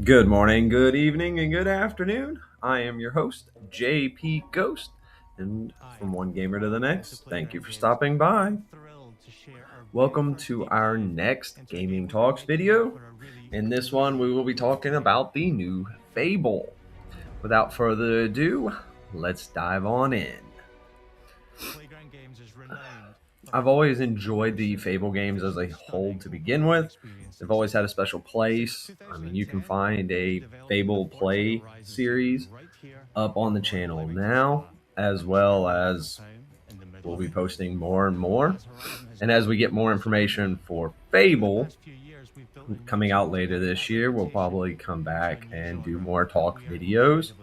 Good morning, good evening, and good afternoon. I am your host, JPGhost, and from one gamer to the next, thank you for stopping by. Welcome to our next Gaming Talks video. In this one, we will be talking about the new Fable. Without further ado, let's dive on in. I've always enjoyed the Fable games as a whole to begin with. They've always had a special place. I mean, you can find a Fable Play series up on the channel now, as well as we'll be posting more and more. And as we get more information for Fable coming out later this year, we'll probably come back and do more talk videos.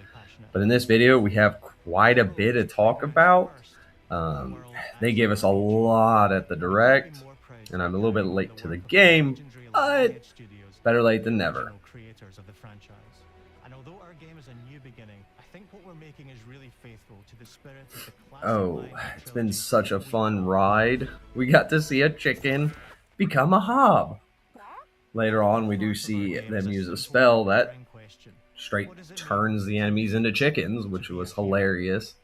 But in this video, we have quite a bit to talk about. They gave us a lot at the direct, and I'm a little bit late to the game, but better late than never. Oh, it's been such a fun ride. We got to see a chicken become a hob. Later on, we do see them use a spell that straight turns the enemies into chickens, which was hilarious.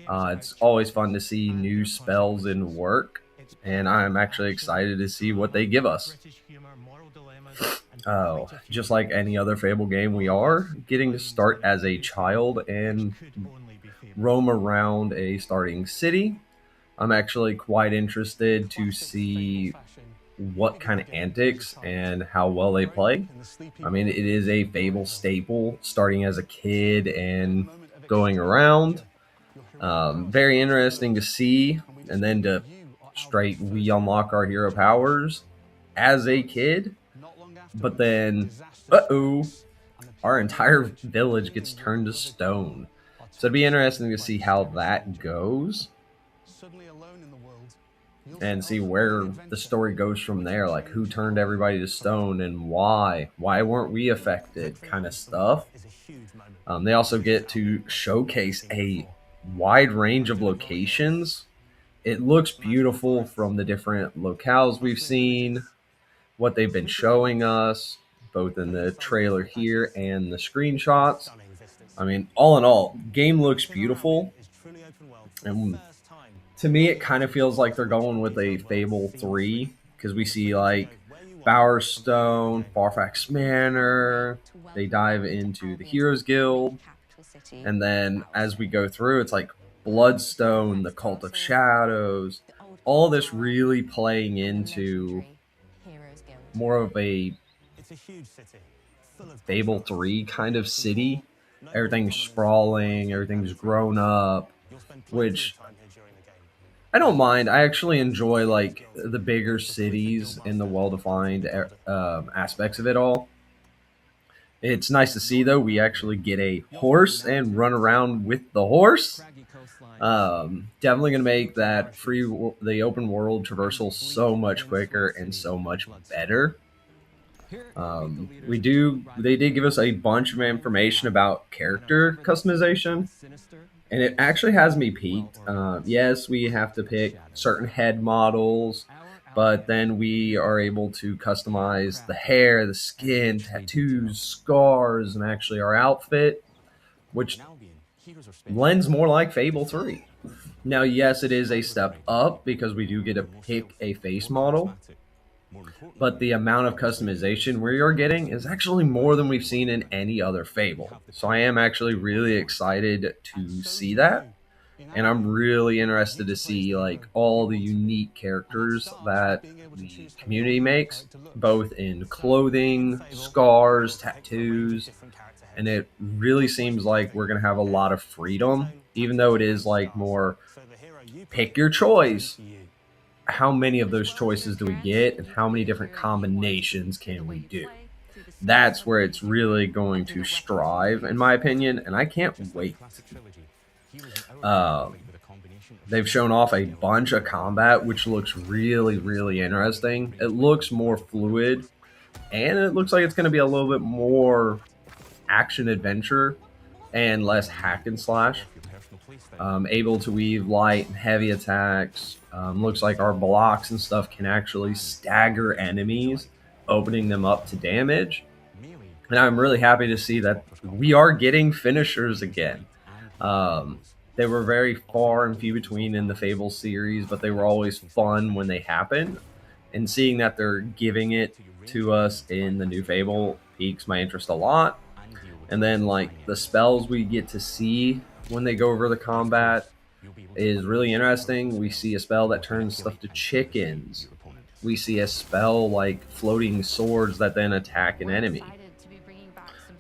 It's always fun to see new spells in work, and I'm actually excited to see what they give us. Oh, just like any other Fable game, we are getting to start as a child and roam around a starting city. I'm actually quite interested to see what kind of antics and how well they play. I mean, it is a Fable staple, starting as a kid and going around. Very interesting to see, and then we unlock our hero powers as a kid, but then our entire village gets turned to stone. So it'd be interesting to see how that goes and see where the story goes from there, like who turned everybody to stone and why weren't we affected, kind of stuff. They also get to showcase a wide range of locations. It looks beautiful from the different locales we've seen, what they've been showing us, both in the trailer here and the screenshots. I mean, all in all, game looks beautiful. And to me, it kind of feels like they're going with a Fable 3, because we see like Bowerstone, Farfax Manor, they dive into the Heroes Guild, and then as we go through, it's like Bloodstone, the Cult of Shadows, all this really playing into more of a Fable 3 kind of city. Everything's sprawling, everything's grown up, which I don't mind. I actually enjoy like the bigger cities and the well-defined aspects of it all. It's nice to see, though, we actually get a horse and run around with the horse. Definitely going to make that the open world traversal so much quicker and so much better. They did give us a bunch of information about character customization, and it actually has me peaked. Yes, we have to pick certain head models, but then we are able to customize the hair, the skin, tattoos, scars, and actually our outfit, which lends more like Fable 3. Now, yes, it is a step up because we do get to pick a face model, but the amount of customization we are getting is actually more than we've seen in any other Fable. So I am actually really excited to see that. And I'm really interested to see like all the unique characters that the community makes, both in clothing, scars, tattoos, and it really seems like we're going to have a lot of freedom, even though it is like more pick your choice. How many of those choices do we get, and how many different combinations can we do? That's where it's really going to strive, in my opinion, and I can't wait. They've shown off a bunch of combat, which looks really, really interesting. It looks more fluid, and it looks like it's going to be a little bit more action-adventure and less hack and slash. Able to weave light and heavy attacks. Looks like our blocks and stuff can actually stagger enemies, opening them up to damage. And I'm really happy to see that we are getting finishers again. Um, they were very far and few between in the Fable series, but they were always fun when they happened. And seeing that they're giving it to us in the new Fable piques my interest a lot. And then, like, the spells we get to see when they go over the combat is really interesting. We see a spell that turns stuff to chickens. We see a spell like floating swords that then attack an enemy.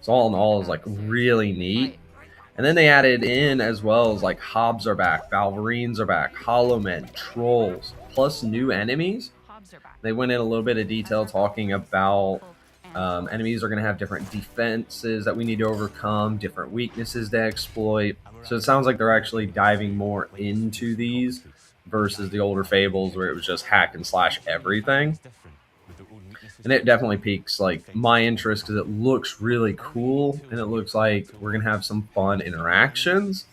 So all in all is like really neat. And then they added in as well as like Hobbs are back, Valverines are back, Hollow Men, Trolls, plus new enemies. They went in a little bit of detail talking about enemies are going to have different defenses that we need to overcome, different weaknesses to exploit. So it sounds like they're actually diving more into these versus the older Fables where it was just hack and slash everything. And it definitely piques like my interest because it looks really cool and it looks like we're gonna have some fun interactions.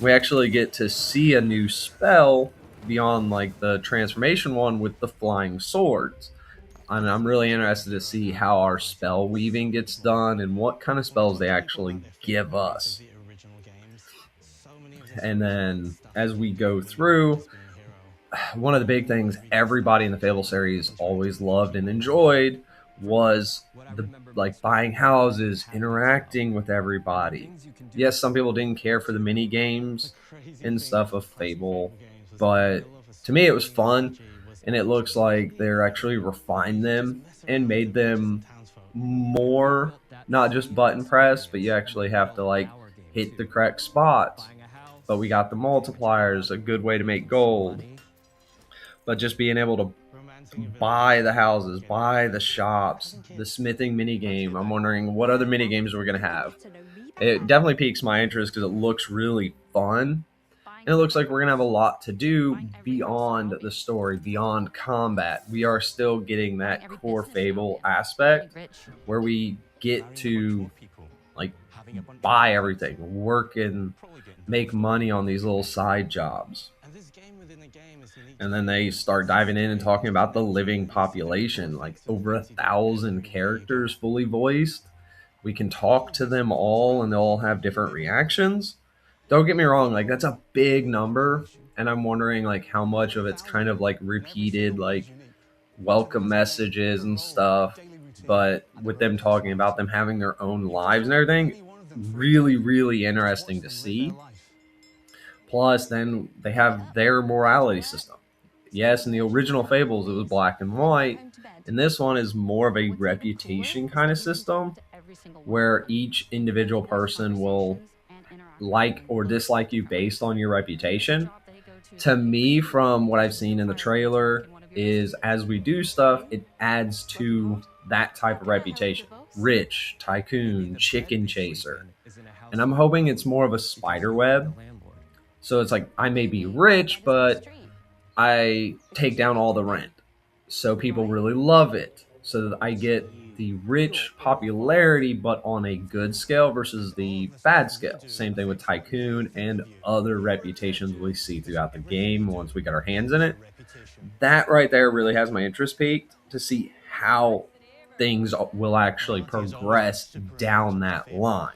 We actually get to see a new spell beyond like the transformation one with the flying swords. And I'm really interested to see how our spell weaving gets done and what kind of spells they actually give us. And then as we go through, one of the big things everybody in the Fable series always loved and enjoyed was the like buying houses, interacting with everybody. Yes, some people didn't care for the mini games and stuff of Fable, but to me it was fun, and it looks like they're actually refined them and made them more not just button press, but you actually have to like hit the correct spots. But we got the multipliers, a good way to make gold. But just being able to buy the houses, buy the shops, the smithing mini game. I'm wondering what other mini games we're gonna have. It definitely piques my interest because it looks really fun, and it looks like we're gonna have a lot to do beyond the story, beyond combat. We are still getting that core Fable aspect where we get to like buy everything, work and make money on these little side jobs. And then they start diving in and talking about the living population, like over 1,000 characters fully voiced. We can talk to them all and they'll all have different reactions. Don't get me wrong, like that's a big number. And I'm wondering like how much of it's kind of like repeated, like welcome messages and stuff. But with them talking about them having their own lives and everything, really, really interesting to see. Plus, then they have their morality system. Yes, in the original Fables, it was black and white. And this one is more of a reputation kind of system where each individual person will like or dislike you based on your reputation. To me, from what I've seen in the trailer, is as we do stuff, it adds to that type of reputation. Rich, tycoon, chicken chaser. And I'm hoping it's more of a spider web. So it's like I may be rich, but I take down all the rent. So people really love it. So that I get the rich popularity, but on a good scale versus the bad scale. Same thing with Tycoon and other reputations we see throughout the game once we get our hands in it. That right there really has my interest peaked to see how things will actually progress down that line.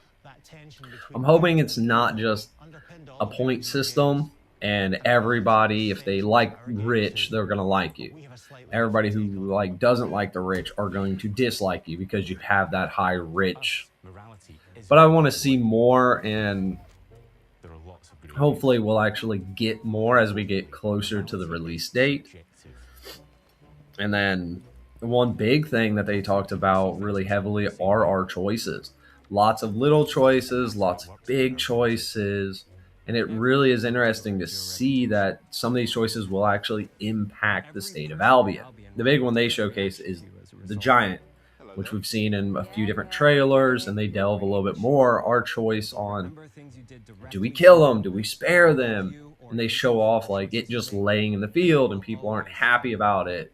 I'm hoping it's not just a point system and everybody, if they like rich, they're going to like you. Everybody who like doesn't like the rich are going to dislike you because you have that high rich. But I want to see more, and hopefully we'll actually get more as we get closer to the release date. And then one big thing that they talked about really heavily are our choices. Lots of little choices, lots of big choices. And it really is interesting to see that some of these choices will actually impact the state of Albion. The big one they showcase is the giant, which we've seen in a few different trailers, and they delve a little bit more our choice on do we kill them? Do we spare them? And they show off like it just laying in the field and people aren't happy about it.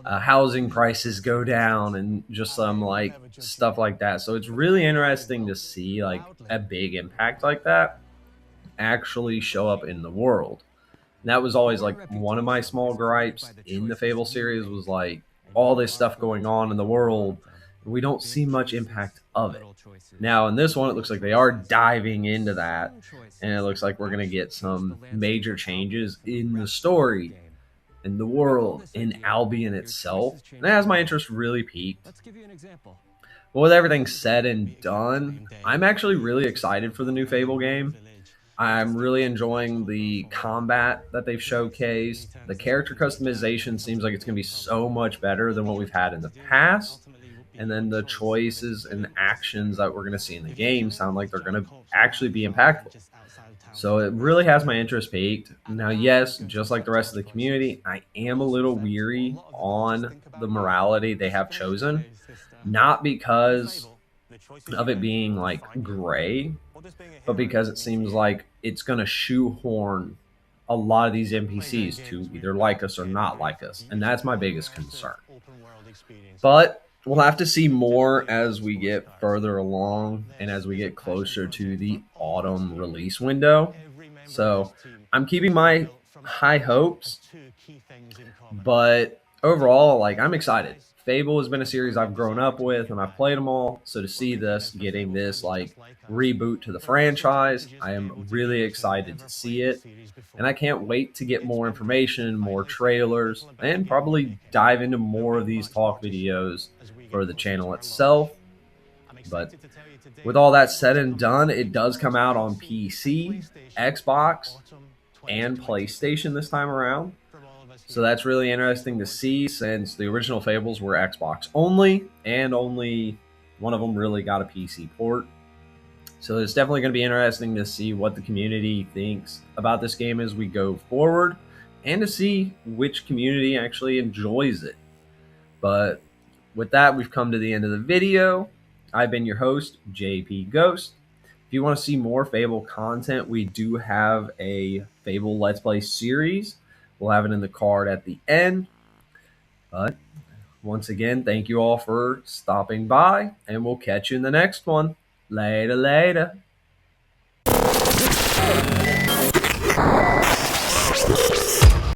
Housing prices go down and just some like stuff like that. So it's really interesting to see like a big impact like that actually show up in the world. And that was always like one of my small gripes in the Fable series was like all this stuff going on in the world We don't see much impact of it. Now, in this one, it looks like they are diving into that, and it looks like we're going to get some major changes in the story, in the world, in Albion itself. And that has my interest really peaked. But with everything said and done, I'm actually really excited for the new Fable game. I'm really enjoying the combat that they've showcased. The character customization seems like it's going to be so much better than what we've had in the past. And then the choices and actions that we're going to see in the game sound like they're going to actually be impactful. So it really has my interest peaked. Now, yes, just like the rest of the community, I am a little weary on the morality they have chosen. Not because of it being like gray, but because it seems like it's going to shoehorn a lot of these NPCs to either like us or not like us. And that's my biggest concern. But we'll have to see more as we get further along and as we get closer to the autumn release window. So I'm keeping my high hopes, but overall, like, I'm excited. Fable has been a series I've grown up with and I've played them all. So to see this getting this like reboot to the franchise, I am really excited to see it. And I can't wait to get more information, more trailers, and probably dive into more of these talk videos for the channel itself. But with all that said and done, it does come out on PC, Xbox, and PlayStation this time around. So that's really interesting to see since the original Fables were Xbox only, and only one of them really got a PC port. So it's definitely going to be interesting to see what the community thinks about this game as we go forward, and to see which community actually enjoys it. But with that, we've come to the end of the video. I've been your host, JPGhost. If you want to see more Fable content, we do have a Fable Let's Play series. We'll have it in the card at the end. But once again, thank you all for stopping by, and we'll catch you in the next one. Later, later.